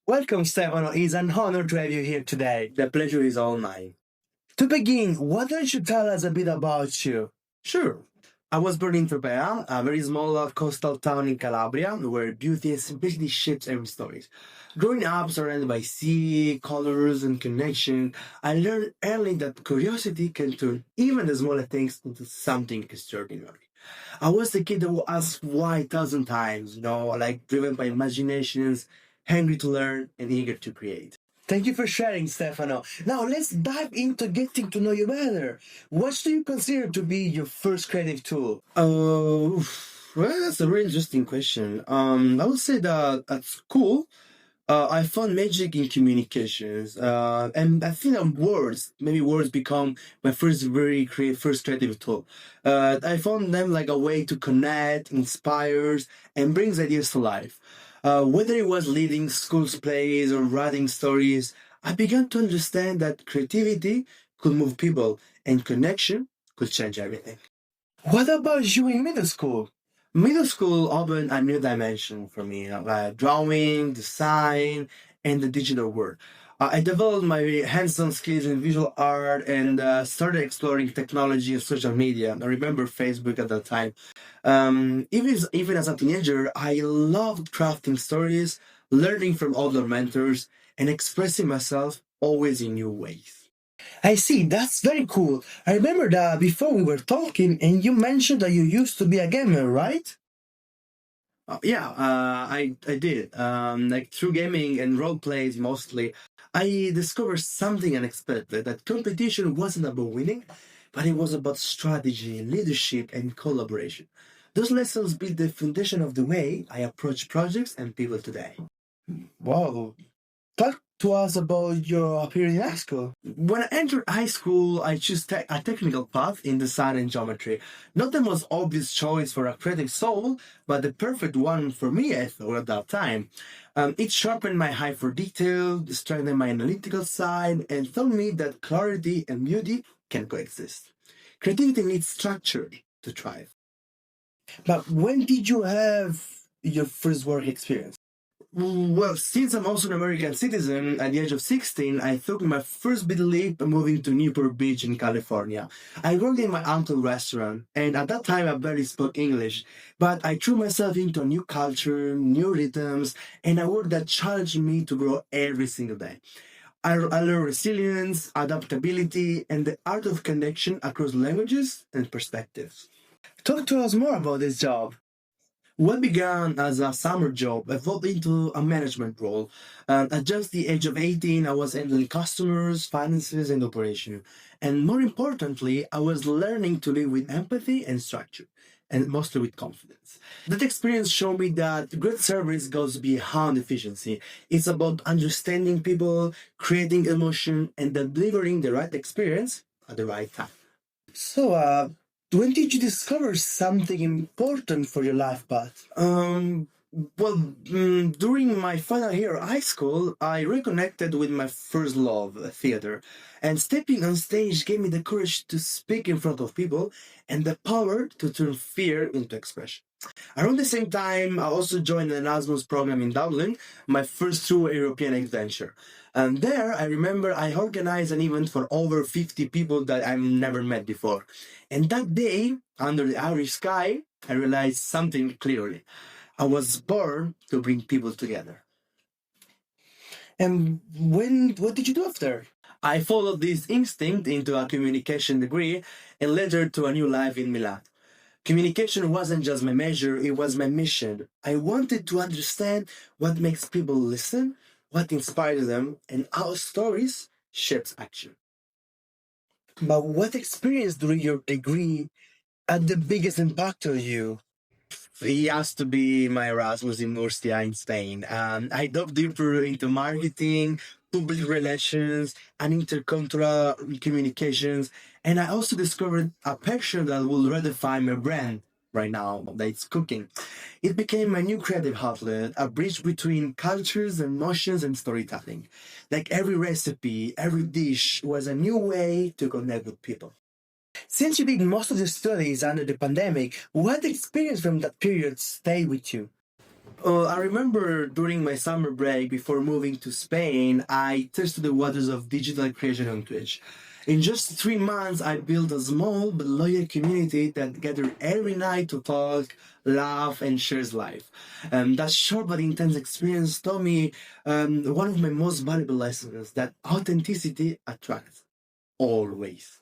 Welcome, Stefano. It's an honor to have you here today. The pleasure is all mine. To begin, why don't you tell us a bit about you? Sure. I was born in Tropea, a very small coastal town in Calabria, where beauty and simplicity shapes every story. Growing up surrounded by sea, colors, and connection, I learned early that curiosity can turn even the smallest things into something extraordinary. I was the kid that would ask why 1,000 times, like driven by imaginations, hungry to learn, and eager to create. Thank you for sharing, Stefano. Now let's dive into getting to know you better. What do you consider to be your first creative tool? Well, that's a really interesting question. I would say that at school, I found magic in communications, and I think that maybe words become my first creative tool. I found them like a way to connect, inspires, and brings ideas to life. Whether it was leading schools plays or writing stories, I began to understand that creativity could move people and connection could change everything. What about you in middle school? Middle school opened a new dimension for me, drawing, design, and the digital world. I developed my hands-on skills in visual art and started exploring technology and social media. I remember Facebook at that time. Even as a teenager, I loved crafting stories, learning from older mentors, and expressing myself always in new ways. I see, that's very cool. I remember that before we were talking and you mentioned that you used to be a gamer, right? I did. Like through gaming and role plays mostly, I discovered something unexpected. That competition wasn't about winning, but it was about strategy, leadership, and collaboration. Those lessons built the foundation of the way I approach projects and people today. Wow. Talk to us about your period in high school. When I entered high school, I chose a technical path in design and geometry. Not the most obvious choice for a creative soul, but the perfect one for me, I thought, at that time. It sharpened my eye for detail, strengthened my analytical side, and taught me that clarity and beauty can coexist. Creativity needs structure to thrive. But when did you have your first work experience? Well, since I'm also an American citizen, at the age of 16, I took my first big leap moving to Newport Beach in California. I worked in my uncle's restaurant, and at that time I barely spoke English, but I threw myself into a new culture, new rhythms, and a work that challenged me to grow every single day. I learned resilience, adaptability, and the art of connection across languages and perspectives. Talk to us more about this job. What began as a summer job evolved into a management role. At just the age of 18, I was handling customers, finances, and operation. And more importantly, I was learning to live with empathy and structure, and mostly with confidence. That experience showed me that great service goes beyond efficiency. It's about understanding people, creating emotion, and delivering the right experience at the right time. So, when did you discover something important for your life path? During my final year of high school, I reconnected with my first love, theater. And stepping on stage gave me the courage to speak in front of people and the power to turn fear into expression. Around the same time, I also joined an Erasmus program in Dublin, my first true European adventure. And there, I remember I organized an event for over 50 people that I've never met before. And that day, under the Irish sky, I realized something clearly. I was born to bring people together. And what did you do after? I followed this instinct into a communication degree and later to a new life in Milan. Communication wasn't just my measure, it was my mission. I wanted to understand what makes people listen, what inspires them, and how stories shapes action. But what experience during your degree had the biggest impact on you? He has to be my Erasmus in Murcia in Spain. I dove deeper into marketing, public relations, and intercultural communications. And I also discovered a passion that will redefine my brand right now, that's cooking. It became my new creative outlet, a bridge between cultures, emotions, and storytelling. Like every recipe, every dish was a new way to connect with people. Since you did most of the studies under the pandemic, what experience from that period stayed with you? I remember during my summer break before moving to Spain, I tested the waters of digital creation on Twitch. In just 3 months, I built a small but loyal community that gathered every night to talk, laugh, and share life. That short but intense experience taught me one of my most valuable lessons, that authenticity attracts always.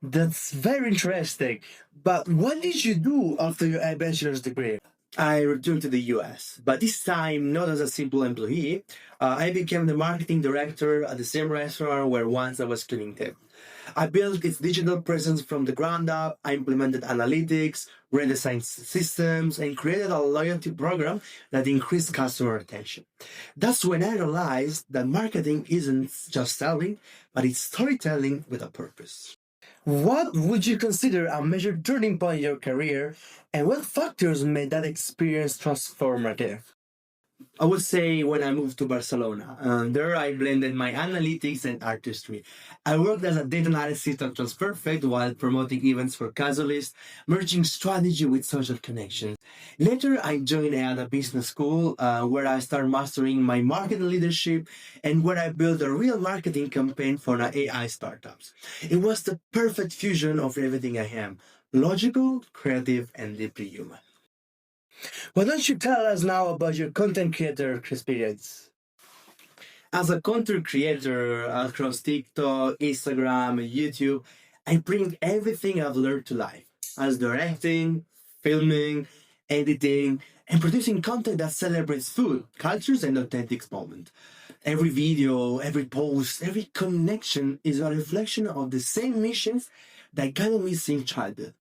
That's very interesting. But what did you do after your bachelor's degree? I returned to the US, but this time not as a simple employee. I became the marketing director at the same restaurant where once I was cleaning table. I built its digital presence from the ground up. I implemented analytics, redesigned systems, and created a loyalty program that increased customer retention. That's when I realized that marketing isn't just selling, but it's storytelling with a purpose. What would you consider a major turning point in your career, and what factors made that experience transformative? I would say when I moved to Barcelona. There I blended my analytics and artistry. I worked as a data analyst at Transperfect while promoting events for casualists, merging strategy with social connections. Later, I joined a business school where I started mastering my marketing leadership and where I built a real marketing campaign for an AI startups. It was the perfect fusion of everything I am: logical, creative, and deeply human. Why don't you tell us now about your content creator experience? As a content creator across TikTok, Instagram, and YouTube, I bring everything I've learned to life as directing, filming, editing, and producing content that celebrates food, cultures, and authentic moments. Every video, every post, every connection is a reflection of the same missions that guided me since childhood.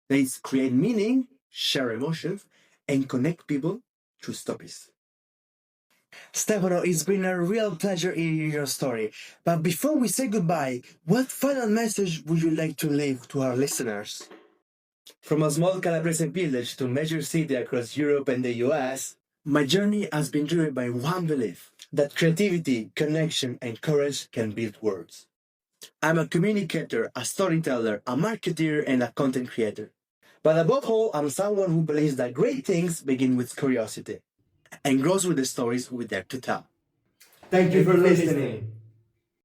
They create meaning, share emotions, and connect people through stories. Stefano, it's been a real pleasure hearing your story. But before we say goodbye, what final message would you like to leave to our listeners? From a small Calabrese village to a major city across Europe and the US, my journey has been driven by one belief: that creativity, connection, and courage can build worlds. I'm a communicator, a storyteller, a marketer, and a content creator. But above all, I'm someone who believes that great things begin with curiosity and grows with the stories we dare to tell. Thank you for listening.